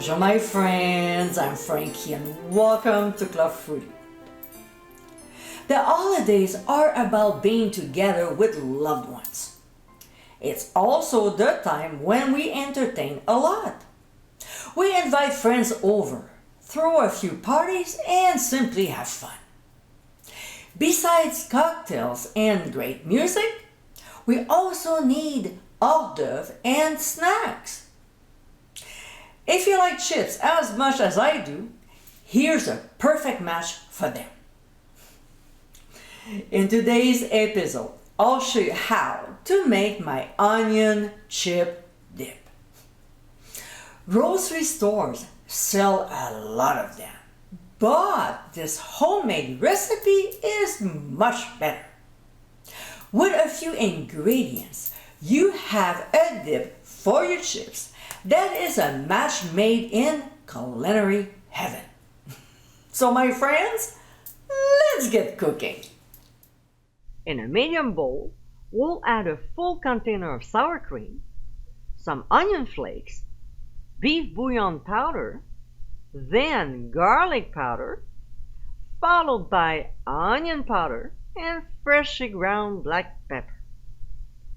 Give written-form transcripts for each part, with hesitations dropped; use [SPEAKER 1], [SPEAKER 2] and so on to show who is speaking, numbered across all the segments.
[SPEAKER 1] Bonjour my friends, I'm Frankie and welcome to Club Foodie. The holidays are about being together with loved ones. It's also the time when we entertain a lot. We invite friends over, throw a few parties and simply have fun. Besides cocktails and great music, we also need hors d'oeuvre and snacks. If you like chips as much as I do, here's a perfect match for them. In today's episode, I'll show you how to make my onion chip dip. Grocery stores sell a lot of them, but this homemade recipe is much better. With a few ingredients, you have a dip for your chips that is a match made in culinary heaven. So my friends, let's get cooking. In a medium bowl, we'll add a full container of sour cream, some onion flakes, beef bouillon powder, then garlic powder, followed by onion powder and freshly ground black pepper.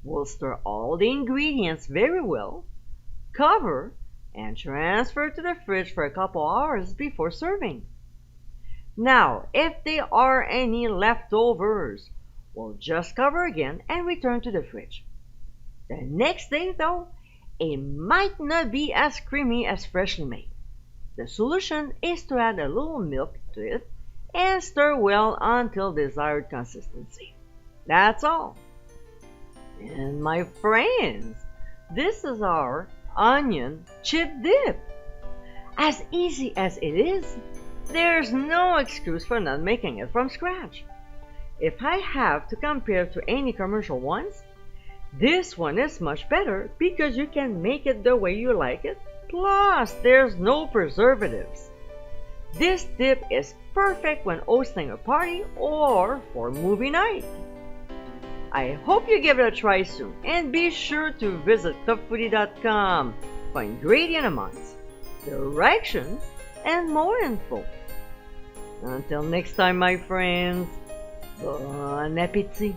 [SPEAKER 1] We'll stir all the ingredients very well, cover, and transfer to the fridge for a couple hours before serving. Now, if there are any leftovers, we'll just cover again and return to the fridge. The next day, though, it might not be as creamy as freshly made. The solution is to add a little milk to it and stir well until desired consistency. That's all. And my friends, this is our onion chip dip. As easy as it is, there's no excuse for not making it from scratch. If I have to compare to any commercial ones, this one is much better because you can make it the way you like it, plus there's no preservatives. This dip is perfect when hosting a party or for movie night. I hope you give it a try soon, and be sure to visit clubfoodie.com for ingredient amounts, directions, and more info. Until next time, my friends, bon appétit!